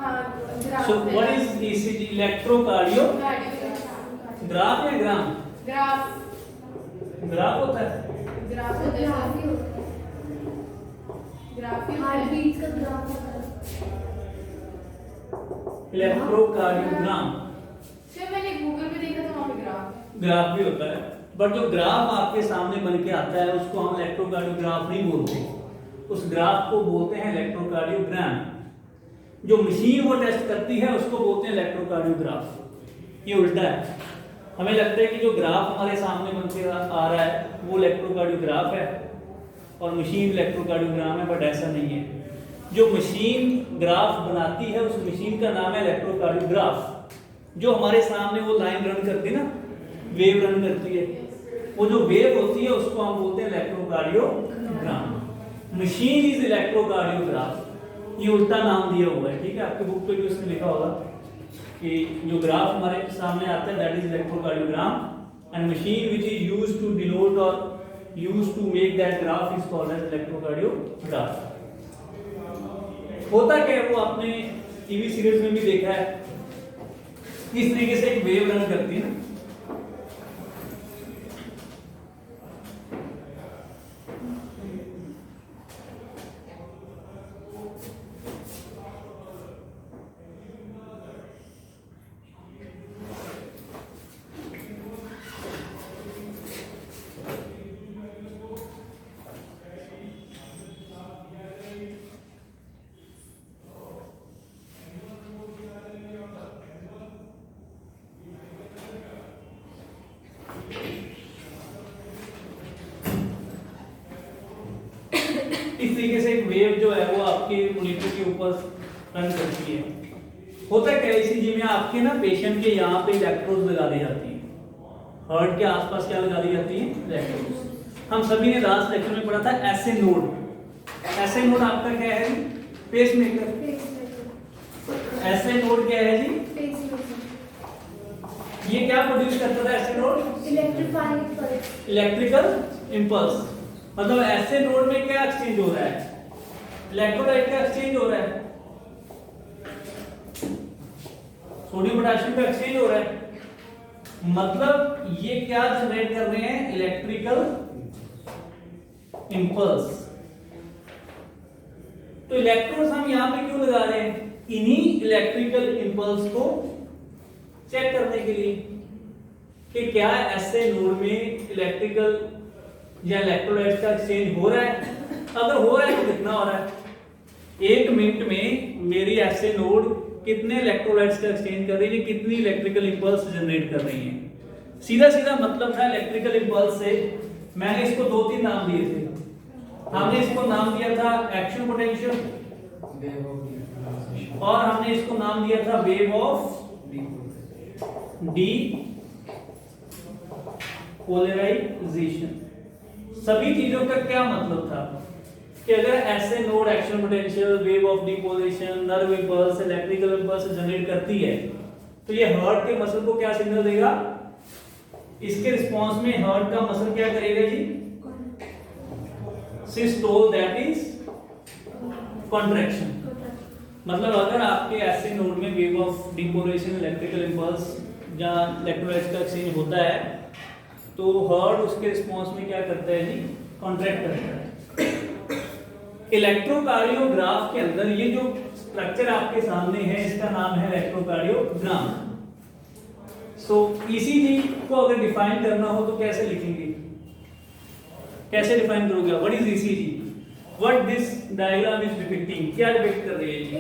So what is ECG? Electrocardiograph या ग्राम? Graph होता है। इलेक्ट्रोकार्डियोग्राम मैंने गूगल पे देखा था, वहाँ पे ग्राफ भी होता है, बट जो ग्राफ आपके सामने बन के आता है उसको हम इलेक्ट्रोकार्डियोग्राफ नहीं बोलते, उस ग्राफ को बोलते हैं इलेक्ट्रोकार्डियोग्राम। जो मशीन वो टेस्ट करती है उसको बोलते हैं इलेक्ट्रोकार्डियोग्राफ। ये उल्टा है, हमें लगता है कि जो ग्राफ हमारे सामने बन के आ रहा है वो इलेक्ट्रोकार्डियोग्राफ है और मशीन इलेक्ट्रोकार्डियोग्राम है, बट ऐसा नहीं है। जो मशीन ग्राफ बनाती है उस मशीन का नाम है इलेक्ट्रोकार्डियोग्राफ। जो हमारे सामने वो लाइन रन करती है ना, वेव रन करती है, वो जो वेव होती है उसको हम बोलते हैं इलेक्ट्रोकार्डियोग्राम। मशीन इज इलेक्ट्रोकार्डियोग्राफ, ये उल्टा नाम दिया हुआ है, ठीक है। आपके बुक पे भी उसमें लिखा होगा कि जो ग्राफ हमारे सामने आता है that is electrocardiogram and machine which is used to denote और used to make that graph is called as electrocardiograph. होता क्या है, वो आपने टीवी सीरीज में भी देखा है, इस तरीके से एक वेव रन करती है ना। इस तरीके से एक वेव जो है वो आपके मॉनिटर के ऊपर रन करती है। होता है क्या, ईसीजी में आपके ना पेशेंट के यहाँ पे इलेक्ट्रोड्स लगा दी जाती है, हार्ट के आसपास क्या लगा दी जाती है, इलेक्ट्रोड्स। हम सभी ने लास्ट लेक्चर में पढ़ा था एसए नोड। एसए नोड आपका क्या है, पेसमेकर। एसए नोड क्या है जी, ये क्या प्रोड्यूस करता था एसए नोड, इलेक्ट्रिकल इंपल्स। मतलब ऐसे नोड में क्या एक्सचेंज हो रहा है, इलेक्ट्रोलाइट का एक्सचेंज हो रहा है, सोडियम पोटेशियम का एक्सचेंज हो रहा है। मतलब ये क्या जनरेट कर रहे हैं, इलेक्ट्रिकल इंपल्स। तो इलेक्ट्रोड्स हम यहां पे क्यों लगा रहे हैं, इन्हीं इलेक्ट्रिकल इंपल्स को चेक करने के लिए कि क्या ऐसे नोड में इलेक्ट्रिकल या इलेक्ट्रोलाइट्स का एक्सचेंज हो रहा है। अगर हो रहा है तो कितना हो रहा है, 1 मिनट में मेरी ऐसे नोड कितने इलेक्ट्रोलाइट्स का एक्सचेंज कर रही है, कितनी इलेक्ट्रिकल इंपल्स जनरेट कर रही है। सीधा सीधा मतलब था इलेक्ट्रिकल इंपल्स से, मैंने इसको 2-3 नाम दिए थे। हमने इसको नाम दिया था एक्शन पोटेंशियल और हमने इसको नाम दिया था वेव ऑफ डीपोलराइजेशन। सभी चीजों का क्या मतलब था कि अगर ऐसे node action potential, wave of depolarization, nerve impulse, electrical impulse generate करती है तो ये हार्ट के मसल को क्या सिग्नल देगा, इसके रिस्पांस में हार्ट का मसल क्या करेगा जी, सिस्टोल, दैट इज कॉन्ट्रैक्शन। मतलब अगर आपके ऐसे नोड में वेव ऑफ डिपोलेशन, इलेक्ट्रिकल इंपल्स या इलेक्ट्रोलाइट्स का एक्सचेंज होता है तो हार्ट उसके रिस्पांस में क्या करता है जी, कॉन्ट्रैक्ट करता है। इलेक्ट्रोकार्डियोग्राफ के अंदर ये जो स्ट्रक्चर आपके सामने है इसका नाम है इलेक्ट्रोकार्डियोग्राम। सो ईसीजी को अगर डिफाइन करना हो तो कैसे लिखेंगे, कैसे डिफाइन करोगे, what is ECG, what this diagram is depicting, क्या डिपिक्ट कर रही है जी,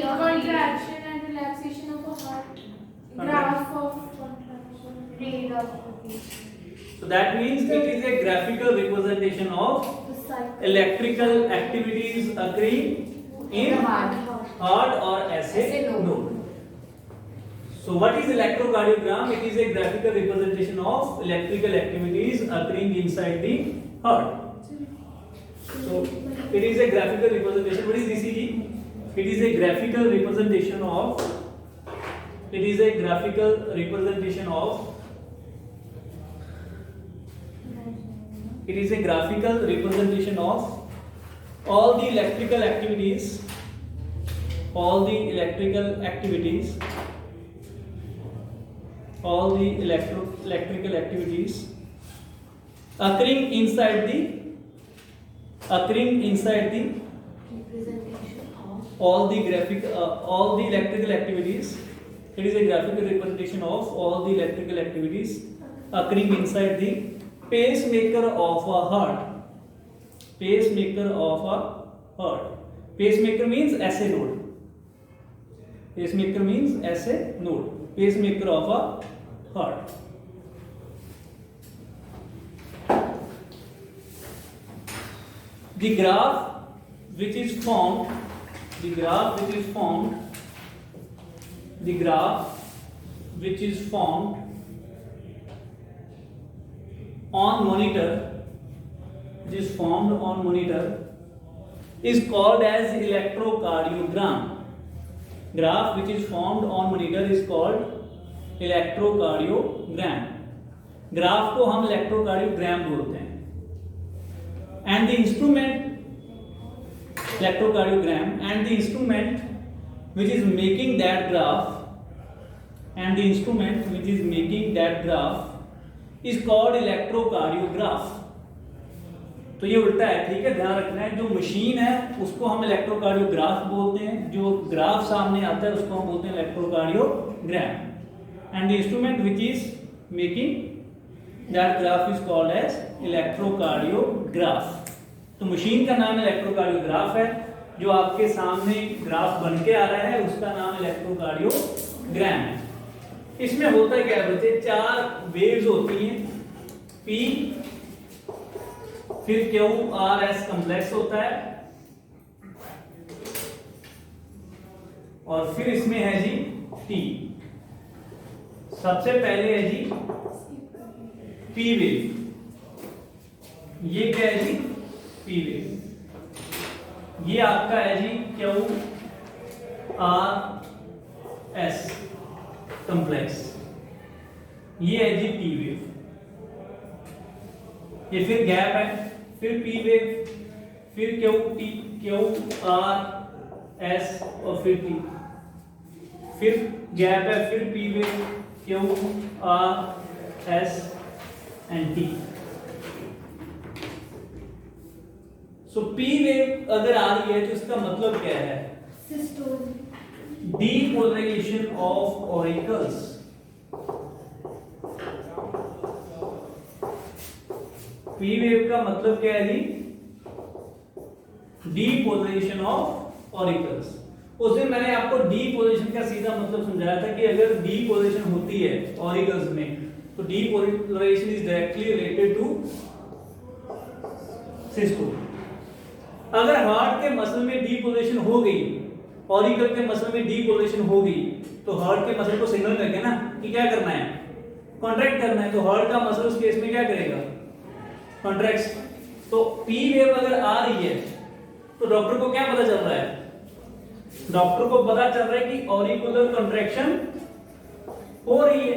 contraction and relaxation of the heart, graph of rate of so that means it is a graphical representation of electrical activities occurring in heart or SA node. So what is electrocardiogram? It is a graphical representation of electrical activities occurring inside the heart. So it is a graphical representation. What is ECG? It is a graphical representation of it is a graphical representation of it is a graphical representation of all the electrical activities all the electrical activities, all the electrical activities occurring inside the Representation of all the electrical activities. It is a graphical representation of all the electrical activities occurring inside the pacemaker of a heart. Pacemaker of a heart. Pacemaker means SA node. Pacemaker means SA node. Pacemaker of a heart. The graph which is formed on monitor, is called as electrocardiogram. Graph which is formed on monitor is called electrocardiogram. Graph को हम electrocardiogram बोलते हैं. And the instrument electrocardiogram and the instrument which is making that graph is called electrocardiograph. तो ये उल्टा है, ठीक है, ध्यान रखना है. जो मशीन है उसको हम इलेक्ट्रोकार्डियोग्राफ बोलते हैं, जो ग्राफ सामने आता है उसको हम बोलते हैं electrocardiogram. And the instrument which is making that graph is called as electrocardiograph. तो मशीन का नाम इलेक्ट्रोकार्डियोग्राफ है, जो आपके सामने ग्राफ बन के आ रहा है उसका नाम इलेक्ट्रोकार्डियोग्राम है. इसमें होता है क्या बच्चे, 4 वेव्स होती हैं. पी, फिर क्यू आर एस कॉम्प्लेक्स होता है, और फिर इसमें है जी टी. सबसे पहले है जी पी वेव. ये क्या है जी, पी वेव. ये आपका है G Q R S complex. ये है जी टी वेव. ये फिर गैप है, फिर पी वेव, फिर क्यू आर एस और फिर टी. फिर गैप है, फिर P wave, Q R S and T. So P wave अगर आ रही है तो इसका मतलब क्या है, systole. Depolarization of auricles. P wave का मतलब क्या है जी, डीपोलराइजेशन ऑफ ऑरिकल्स. उस दिन मैंने आपको डीपोलराइजेशन का सीधा मतलब समझाया था कि अगर डीपोलराइजेशन होती है ऑरिकल्स में तो depolarization is directly related to systole. अगर हार्ट के मसल में डीपोलराइजेशन हो गई, ऑरिकल के मसल में डीपोलराइजेशन हो गई, तो हार्ट के मसल को सिग्नल करके ना कि क्या करना है, कॉन्ट्रैक्ट करना है. तो हार्ट का मसल उस केस में क्या करेगा, कॉन्ट्रैक्ट्स. तो पी वेव अगर आ रही है तो डॉक्टर को क्या पता चल रहा है, डॉक्टर को पता चल रहा है कि ऑरिकुलर कॉन्ट्रैक्शन हो रही है.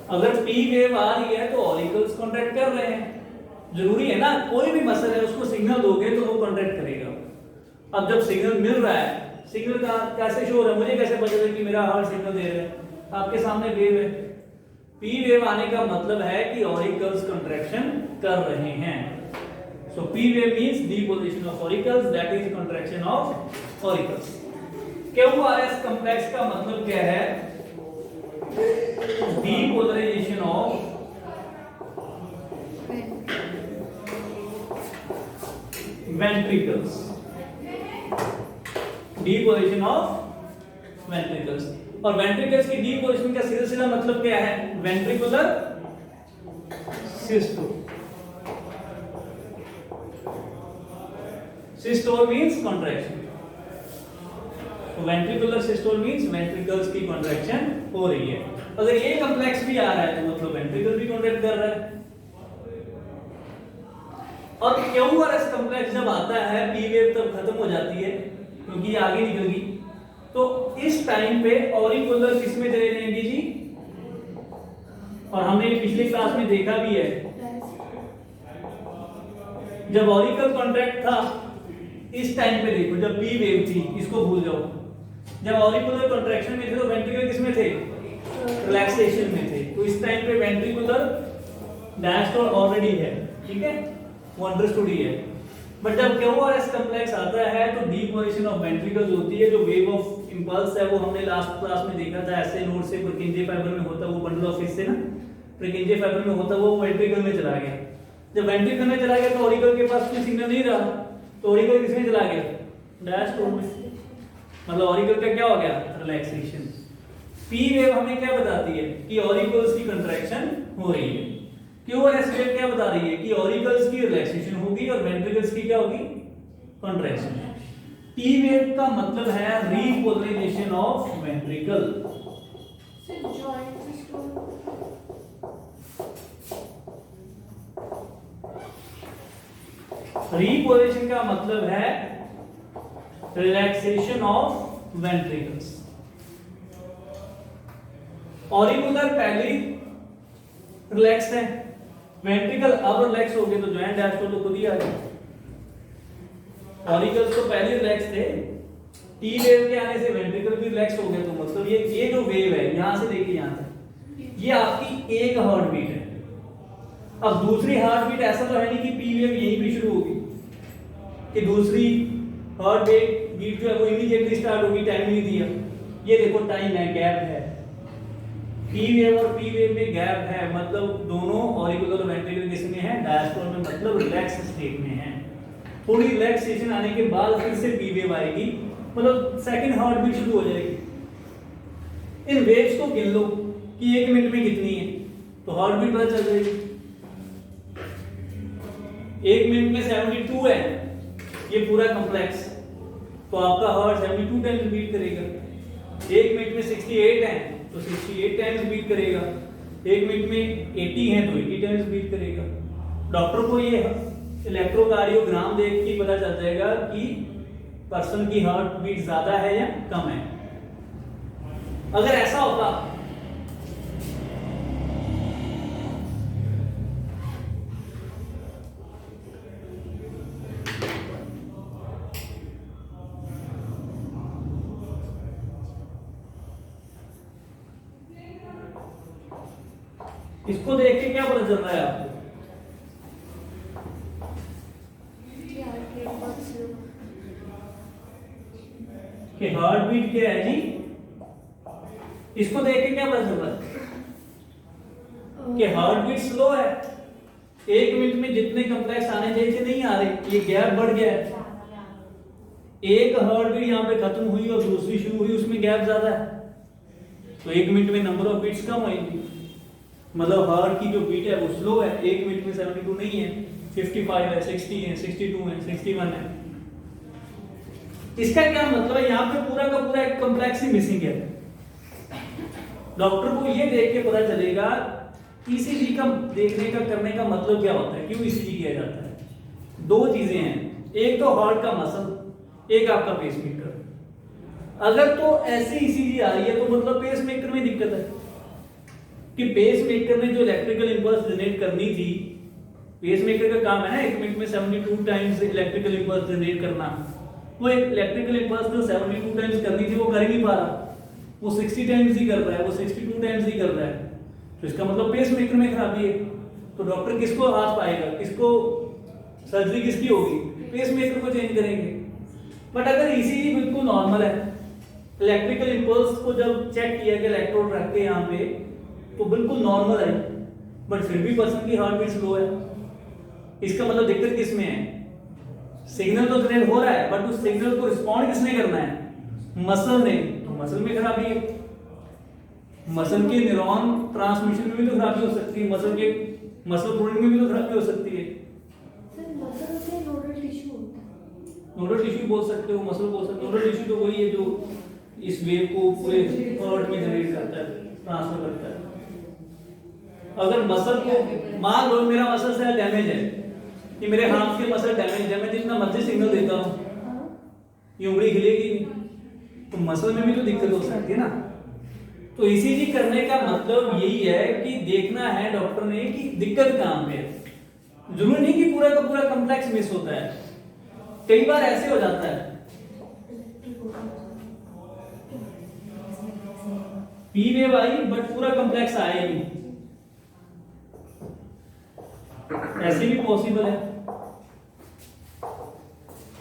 अगर पी वेव आ रही है तो ऑरिकल्स कॉन्ट्रैक्ट कर रहे हैं. जरूरी है ना, कोई भी मसल है उसको सिग्नल दोगे तो वो कॉन्ट्रैक्ट करेगा. अब जब सिग्नल मिल रहा है, सिग्नल का कैसे शो हो रहा है, मुझे कैसे पता चले कि मेरा हार्ट सिग्नल दे रहा है, आपके सामने वेव है. पी वेव आने का मतलब है कि ऑरिकल्स कॉन्ट्रैक्शन कर रहे हैं. So P wave means depolarization of auricles, that is contraction of auricles. QRS complex का मतलब क्या है, depolarization of ventricles. Depolarization of ventricles. और वेंट्रिकल्स की डीपोलराइजेशन का सीधा सीधा मतलब क्या है, ventricular systole. Systole means contraction. Ventricular systole means ventricles की कॉन्ट्रैक्शन हो रही है. अगर ये कॉम्प्लेक्स भी आ रहा है तो मतलब वेंट्रिकल भी कॉन्ट्रैक्ट कर रहा है. और क्यूआरएस कॉम्प्लेक्स जब आता है, पी वेव तब खत्म हो जाती है क्योंकि आगे निकल गई. तो इस टाइम पे ऑरिकुलर किसमें चले जाएंगे जी, और हमने पिछली क्लास में देखा भी है, जब ऑरिकल कॉन्ट्रैक्ट था इस टाइम पे देखो जब पी वेव थी, इसको भूल जाओ, जब ऑरिकुलर कॉन्ट्रैक्शन में थे तो वेंट्रिकल किसमें थे, रिलैक्सेशन में थे, तो इस टाइम पे वेंट्रिकुलर डायस्टोल ऑलरेडी है, ठीक है, वो अंडरस्टूड ही है। बट जब क्यूआरएस कॉम्प्लेक्स आता है तो डीपोजिशन ऑफ वेंट्रिकल्स होती है, जो वेव ऑफ इंपल्स है वो हमने लास्ट क्लास में देखा था, ऐसे नोड से पुरकिंजे फाइबर में होता वो बंडल ऑफ फिश से ना पुरकिंजे फाइबर में होता वो वेंट्रिकल में चला गया, जब वेंट्रिकल में चला गया तो ऑरिकल के पास कोई सिग्नल नहीं रहा, तो ऑरिकल किसमें चला गया, डायस्टोल में, मतलब ऑरिकल का क्या हो गया, रिलैक्सेशन। पी वेव हमें क्या बताती है कि ऑरिकल्स की कंट्रैक्शन हो रही है, क्यूआरएस वेव क्या बता रही है कि ऑरिकल्स की रिलैक्सेशन होगी और वेंट्रिकल्स की क्या होगी, कंट्रैक्शन। टी वेव का मतलब है repolarisation of ventricle. So join this two. Repolarisation का मतलब है रिलैक्सेशन ऑफ वेंट्रिकल्स। ऑरिकुलर पहले रिलैक्स है, वेंट्रिकल अब रिलैक्स हो गए तो जॉइंट डायस्टोल तो खुद ही आ गया। ऑरिकल्स तो पहले रिलैक्स थे, टी वेव के आने से वेंट्रिकल भी रिलैक्स हो गया, तो मतलब ये जो वेव है यहां से लेके यहां तक ये आपकी एक हार्ट बीट है। अब दूसरी हार्ट बीट ऐसा तो है नहीं कि पी वेव यहीं पे शुरू होगी कि दूसरी हार्ट बीट जो है वो इमीडिएटली स्टार्ट होगी, टाइम नहीं दिया, ये देखो टाइम है, गैप है, पी वेव और पी वेव में गैप है, मतलब दोनों ऑरिकुलर वेंट्रिकल किसमें है, डायस्टोल में, मतलब रिलैक्स स्टेट में है। थोड़ी रिलैक्सेशन आने के बाद फिर से पी वेव आएगी, मतलब सेकंड हार्ट बीट शुरू हो जाएगी। इन वेव्स को गिन लो कि 1 मिनट में कितनी है, तो हार्ट बीट पता चल जाएगी। 1 मिनट में 72 है ये पूरा कॉम्प्लेक्स, तो आपका हार्ट 72 टाइम्स बीट करेगा। 1 मिनट में 68 है तो 68 टाइम्स बीट करेगा, 1 मिनट में 80 है तो 80 टाइम्स बीट करेगा। डॉक्टर को ये इलेक्ट्रोकार्डियोग्राम देख के पता चल जाएगा कि पर्सन की हार्ट बीट ज्यादा है या कम है। अगर ऐसा होता इसको देख के क्या पता चल रहा है आपको, कि हार्ट बीट क्या है जी, इसको देख के क्या पता चल रहा है कि हार्ट बीट स्लो है, 1 मिनट में जितने कॉम्प्लेक्स आने चाहिए थे नहीं आ रहे, ये गैप बढ़ गया है। एक हार्ट बीट यहाँ पे खत्म हुई और दूसरी शुरू हुई, उसमें गैप ज्यादा है, तो 1 मिनट में नंबर ऑफ बीट्स कम होगी, मतलब हार्ट की जो बीट है वो स्लो है। 1 मिनट में 72 नहीं है, 55 है, 60 है, 62 है, 61 है। इसका क्या मतलब है, यहाँ पे पूरा का पूरा एक कॉम्प्लेक्स ही मिसिंग है। डॉक्टर को ये देख के पता चलेगा ईसीजी का देखने का करने का मतलब क्या होता है, क्यों ईसीजी किया जाता है। 2 चीजें हैं, एक तो हार्ट का मसल, एक आपका पेसमेकर। अगर तो ऐसे ईसीजी आ रही है तो मतलब पेसमेकर में दिक्कत है कि पेसमेकर ने जो इलेक्ट्रिकल इंपल्स जनरेट करनी थी, पेसमेकर का काम है ना 1 मिनट में 72 टाइम्स इलेक्ट्रिकल इंपल्स जनरेट करना, वो एक इलेक्ट्रिकल इंपल्स जो 72 टाइम्स करनी थी वो कर ही नहीं पा रहा, वो 60 टाइम्स ही कर रहा है, वो 62 टाइम्स ही कर रहा है, तो इसका मतलब पेसमेकर में खराबी है। तो डॉक्टर किसको हाथ पाएगा, किसको सर्जरी किसकी होगी, पेसमेकर को चेंज करेंगे। बट अगर ईसीजी बिल्कुल नॉर्मल है, इलेक्ट्रिकल इंपल्स को जब चेक किया गया इलेक्ट्रोड रख के यहाँ पे तो बिल्कुल नॉर्मल है, बट फिर भी पर्सन की हार्ट बीट स्लो है, इसका मतलब दिक्कत किसमें है, सिग्नल तो जनरेट हो रहा है बट उस सिग्नल को रिस्पॉन्ड किसने करना है, मसल ने, तो मसल में खराबी है। मसल के न्यूरॉन ट्रांसमिशन में भी तो खराबी हो सकती है, मसल प्रोटीन में भी तो खराबी हो सकती है। सर मसल से नोडल टिश्यू होता है, नोडल टिश्यू बोल सकते हो, मसल बोल सकते हो। नोडल टिश्यू तो वही है जो इस वेव को पूरे हार्ट में जनरेट करता है, ट्रांसफर करता है। अगर मसल को मान लो मेरा मसल से डैमेज है, कि मेरे हाथ के मसल डैमेज है, मैं जितना मर्जी सिग्नल देता हूं ये उंगली हिलेगी नहीं, तो मसल में भी तो दिक्कत हो सकती है ना। तो ईसीजी करने का मतलब यही है कि देखना है डॉक्टर ने कि दिक्कत कहां पे है। जरूरी नहीं कि पूरा का पूरा कॉम्प्लेक्स मिस होता है, कई बार ऐसे हो जाता है पी वेव आई बट पूरा कॉम्प्लेक्स आया ही नहीं, ऐसे भी पॉसिबल है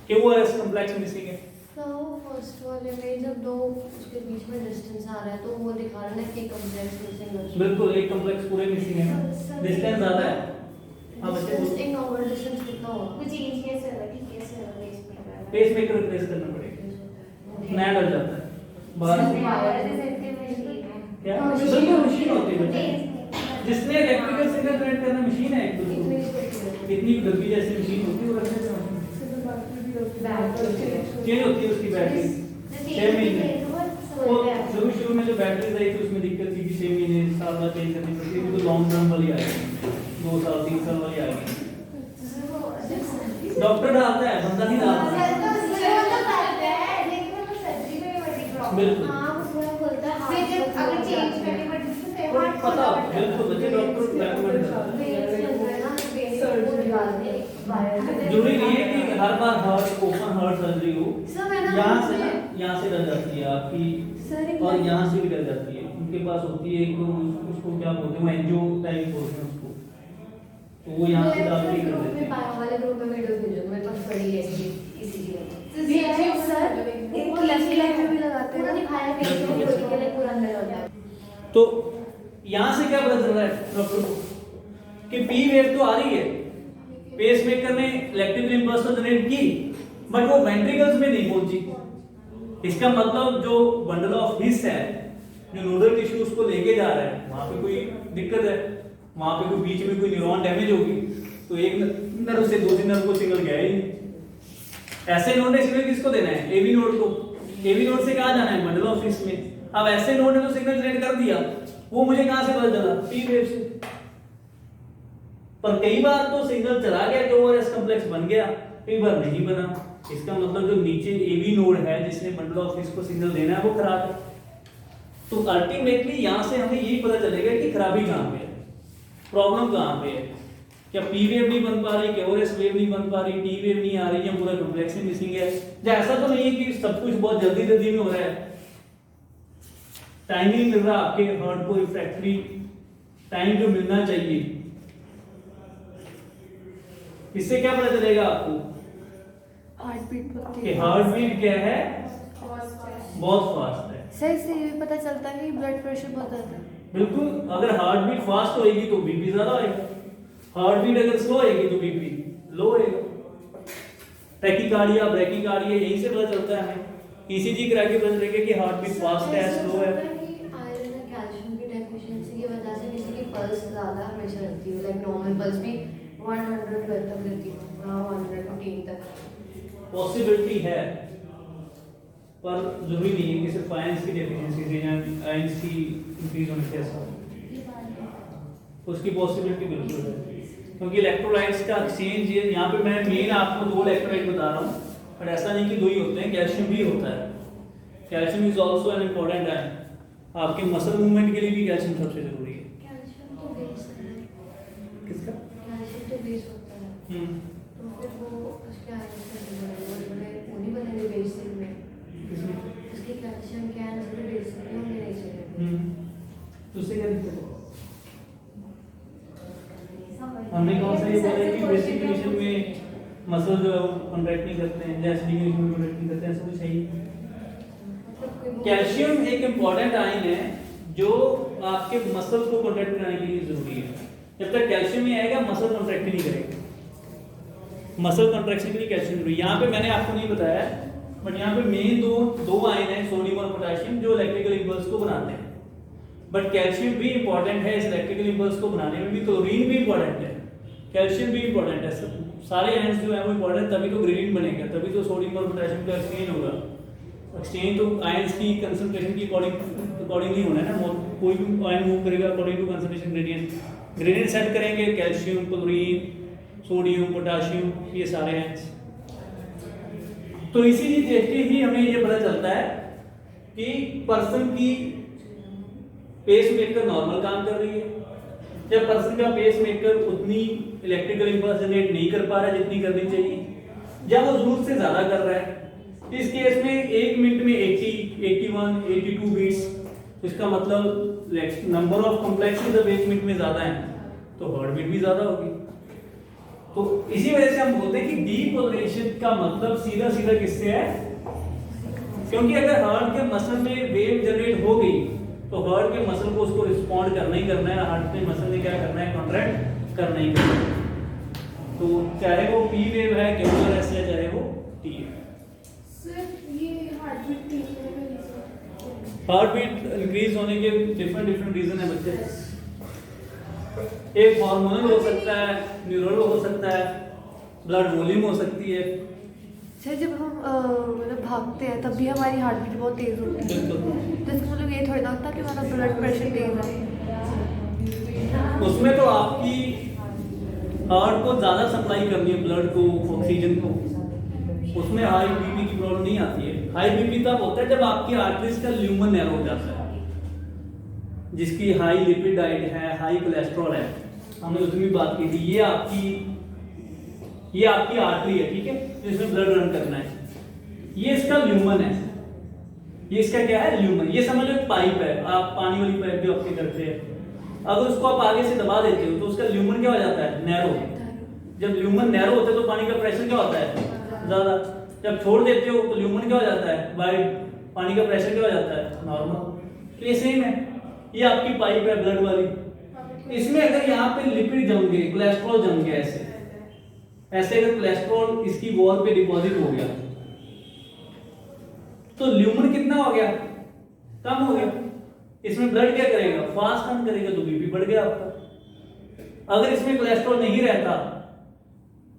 कि वो एस कॉम्प्लेक्स मिसिंग है। तो फर्स्ट वाले में जब दो उसके बीच में डिस्टेंस आ रहा है तो वो दिखा रहा है कि कॉम्प्लेक्स मिसिंग है। बिल्कुल एक कॉम्प्लेक्स पूरे मिसिंग है, डिस्टेंस ज्यादा है। हाँ बच्चे डिस्टेंस एक नॉर्मल डिस्टेंस कितना होगा? कुछ चेंज कैसे होगा कि कैसे होगा इसमें? पेस मेकर रिप्लेस करना पड़ेगा, नया डर जाता है बाहर से। क्या बिल्कुल मशीन होती है बच्चे, जिसने इलेक्ट्रिकल सिग्नल जनरेट करना मशीन है, इतनी डब्बी जैसी मशीन होती है वो रखने से चेंज होती है उसकी बैटरी 6 महीने। वो शुरू में जो बैटरी आई थी उसमें दिक्कत थी कि 6 महीने साल बाद चेंज करनी पड़ती है, तो लॉन्ग टर्म वाली आई 2 साल 3 साल वाली आई। डॉक्टर डालता है, बंदा नहीं डालता है। बिल्कुल अगर चेंज करनी पड़ती तो पता बिल्कुल बच्चे डॉक्टर रेकमेंड करता है। जरूरी नहीं है कि हर बार हार्ट ओपन हार्ट सर्जरी हो, यहाँ से ना यहाँ से डर जाती है आपकी और यहाँ से भी डर जाती है। उनके पास होती है एक उसको क्या बोलते हैं, एंजियो टाइप बोलते हैं उसको, तो वो यहाँ से डाल के कर देते हैं। वाले ग्रुप में वीडियो भेजो, मेरे पास पड़ी है इसकी इसीलिए। तो यहाँ से क्या पता चल रहा है डॉक्टर को कि पी वेव तो आ रही है, पेसमेकर ने इलेक्ट्रिकल इंपल्स तो जनरेट की बट वो वेंट्रिकल्स में नहीं पहुंची। इसका मतलब जो बंडल ऑफ हिस्स है, जो नोडल टिश्यू उसको लेके जा रहा है, वहां पे कोई दिक्कत है, वहां पे कोई बीच में कोई न्यूरॉन डैमेज होगी तो एक नर्व से दूसरी नर्व को सिग्नल गया ही नहीं। ऐसे नोड ने सिग्नल किसको देना है? एवी नोड को। एवी नोड से कहां जाना है? बंडल ऑफ हिस्स में। अब ऐसे नोड ने तो सिग्नल जनरेट कर दिया, वो मुझे कहां से पता चला? पी वेव से। पर कई बार तो सिग्नल चला गया कि ओआरएस कॉम्प्लेक्स बन गया, कई बार नहीं बना। इसका मतलब जो नीचे एवी नोड है जिसने बंडल ऑफ हिस्स को सिग्नल देना है वो खराब है। तो अल्टीमेटली यहां से हमें यही पता चलेगा कि खराबी कहां पे है, प्रॉब्लम कहां पे है। क्या पी वेव नहीं बन पा रही, क्या ओआरएस वेव नहीं बन पा रही, टी वेव नहीं आ रही, या पूरा कॉम्प्लेक्स ही मिसिंग है। या ऐसा तो नहीं है कि सब कुछ बहुत जल्दी जल्दी में हो रहा है, टाइम नहीं मिल रहा आपके हार्ट को, रिफ्रैक्टरी टाइम जो मिलना चाहिए। इससे क्या पता चलेगा आपको हार्ट बीट कि हार्ट बीट क्या है? बहुत फास्ट है। सही से ये पता चलता है कि ब्लड प्रेशर बहुत ज्यादा है। बिल्कुल, अगर हार्ट बीट फास्ट होएगी तो बीपी ज्यादा होएगा, हार्ट बीट अगर स्लो होएगी तो बीपी लो होएगा। टैकीकार्डिया, ब्रैकीकार्डिया यहीं से पता चलता है हमें। ईसीजी करा के पता चलेगा कि हार्ट बीट फास्ट है, स्लो है। आयरन और कैल्शियम की डेफिशिएंसी की वजह से किसी की पल्स ज्यादा हमेशा रहती है, लाइक नॉर्मल पल्स भी 112 तक रहती है, 115 तक। पॉसिबिलिटी है पर जरूरी नहीं है कि सिर्फ आयंस की डेफिशिएंसी से या आयंस की इंक्रीज होने से ऐसा हो। उसकी पॉसिबिलिटी बिल्कुल है, क्योंकि इलेक्ट्रोलाइट्स का एक्सचेंज यहाँ पे मैं मेन आपको 2 इलेक्ट्रोलाइट बता रहा हूँ, पर ऐसा नहीं कि 2 ही होते हैं, कैल्शियम भी होता है। Calcium is also an important ion. आपके मसल मूवमेंट के लिए भी कैल्शियम सबसे जरूरी है। कैल्शियम तो बेस है, किसका? कैल्शियम तो बेस होता है, तो फिर वो उसके आयरन से बड़े उन्हीं बनेंगे बेस से में। इसके कैल्शियम कैन से बेस से होंगे नहीं चाहिए। उससे क्या दिक्कत है? हमने कौन सा ये बोला कि बेसिक कंडीशन में मसल जो है वो कॉन्ट्रैक्ट नहीं करते हैं, या एसिडिक कंडीशन में कॉन्ट्रैक्ट नहीं करते हैं, ऐसा कुछ है ही। कैल्शियम एक इंपॉर्टेंट आयन है जो आपके मसल को कॉन्ट्रैक्ट कराने के लिए जरूरी है। जब तक कैल्शियम नहीं आएगा मसल कॉन्ट्रैक्ट नहीं करेगा। मसल कॉन्ट्रैक्शन के लिए कैल्शियम जरूरी है। यहाँ पे मैंने आपको नहीं बताया बट यहाँ पे मेन दो आयन है, सोडियम और पोटेशियम, जो इलेक्ट्रिकल इंपल्स को बनाते हैं। बट कैल्शियम भी इंपॉर्टेंट है इस इलेक्ट्रिकल इंपल्स को बनाने में भी। क्लोरीन भी इंपॉर्टेंट है, कैल्शियम भी इंपॉर्टेंट है। सारे आयंस जो है वो इंपॉर्टेंट, तभी तो ग्रेडियंट बनेगा, तभी तो सोडियम और पोटेशियम का एक्सचेंज होगा। एक्सचेंज तो आयंस की कंसंट्रेशन की अकॉर्डिंगली होना है ना, कोई भी आयन मूव करेगा according to concentration gradient. Gradient set करेंगे कैल्शियम, क्लोरीन, सोडियम, पोटेशियम, ये सारे आयंस। तो इसी चीज देख के ही हमें ये पता चलता है कि पर्सन की पेसमेकर नॉर्मल काम कर रही है, जब पर्सन का पेसमेकर उतनी इलेक्ट्रिकल इंपल्स जनरेट नहीं कर पा रहा है जितनी करनी चाहिए, जब वो जरूरत से ज्यादा कर रहा है। इस केस में 1 मिनट में 80, 81, 82 बीट्स, तो इसका मतलब नंबर ऑफ कॉम्प्लेक्सेस जब 1 मिनट में ज्यादा है तो हार्ट बीट भी ज्यादा होगी। तो इसी वजह से हम बोलते हैं कि डीपोलराइजेशन का मतलब सीधा सीधा किससे है, क्योंकि अगर हार्ट के मसल में वेव जनरेट हो गई तो हार्ट के मसल को उसको रिस्पॉन्ड करना ही करना है, हार्ट के मसल ने क्या करना है, कॉन्ट्रैक्ट करना ही करना है। तो चाहे वो पी वेव है, QRS है, चाहे वो टी है। सिर्फ ये हार्ट बीट तेज होने का रीजन, हार्ट बीट इंक्रीज होने के डिफरेंट रीजन है बच्चे। एक हार्मोनल हो सकता है, न्यूरल हो सकता है, ब्लड वॉल्यूम हो सकती है। सर जब हम मतलब भागते हैं तब भी हमारी हार्ट बीट बहुत तेज होती है, बिल्कुल। तो इसका मतलब ये थोड़ी ना होता कि हमारा ब्लड प्रेशर तेज है। उसमें तो आपकी हार्ट को ज्यादा सप्लाई करनी है, ब्लड को, ऑक्सीजन को, उसमें हाई बीपी की प्रॉब्लम नहीं आती है। हाई बीपी तब होता है जब आपकी आर्टरीज का ल्यूमन नैरो हो जाता है, जिसकी हाई लिपिड डाइट है, हाई कोलेस्ट्रॉल है, हमने उसमें भी बात की थी। ये आपकी आर्टरी है, ठीक है, जिसमें ब्लड रन करना है, ये इसका ल्यूमन है, ये इसका क्या है, ल्यूमन। ये समझ लो एक पाइप है, आप पानी वाली पाइप जो आपके करते हैं, अगर उसको आप आगे से दबा देते हो तो उसका ल्यूमन क्या हो जाता है, नैरो। जब ल्यूमन नैरो होता है तो पानी का प्रेशर क्या होता है, ज्यादा। जब छोड़ देते हो तो ल्यूमन क्या हो जाता है, वाइड, पानी का प्रेशर क्या हो जाता है, नॉर्मल। तो ये सेम है, ये आपकी पाइप है ब्लड वाली। इसमें अगर यहाँ पे लिपिड जम गए, कोलेस्ट्रॉल जम गया, ऐसे अगर कोलेस्ट्रॉल इसकी वॉल पे डिपॉजिट हो गया तो ल्यूमन कितना हो गया, कम हो गया। इसमें ब्लड क्या करेगा, फास्ट कम करेगा, तो बीपी बढ़ गया आपका। अगर इसमें कोलेस्ट्रॉल नहीं रहता,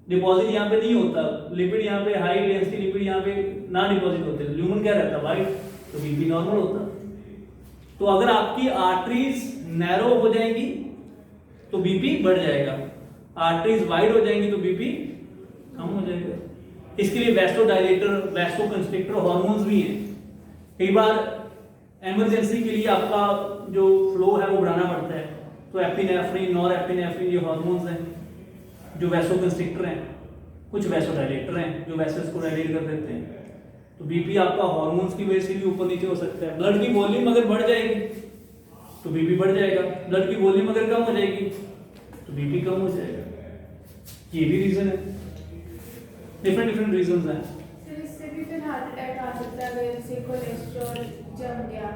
डिपॉजिट यहाँ पे नहीं होता, लिपिड यहाँ पे हाई डेंसिटी लिपिड यहाँ पे ना डिपॉजिट होते, ल्यूमन क्या रहता, वाइड, तो बीपी नॉर्मल होता। तो अगर आपकी आर्टरीज नैरो हो जाएंगी तो बीपी बढ़ जाएगा, आर्टरीज वाइड हो जाएंगी तो बीपी कम हो जाएगा। इसके लिए वैसोडाइलेटर, वैसोकंस्ट्रिक्टर हार्मोन्स भी हैं। कई बार इमरजेंसी के लिए आपका जो फ्लो है वो बढ़ाना पड़ता है, तो एपिनेफ्रिन, नॉरएपिनेफ्रिन, ये हार्मोन्स हैं जो वैसोकंस्ट्रिक्टर हैं। कुछ वैसोडाइलेटर हैं जो वेसल्स को डायलेट कर देते हैं। तो बीपी आपका हार्मोन्स की वजह से भी ऊपर नीचे हो सकता है। ब्लड की वॉल्यूम अगर बढ़ जाएगी तो बीपी बढ़ जाएगा, ब्लड की वॉल्यूम अगर कम हो जाएगी तो बीपी कम हो जाएगा। ये भी रीजन है, डिफरेंट रीजंस हैं। फिर इससे भी फिर हार्ट अटैक आ सकता है अगर जैसे कोलेस्ट्रॉल जम गया।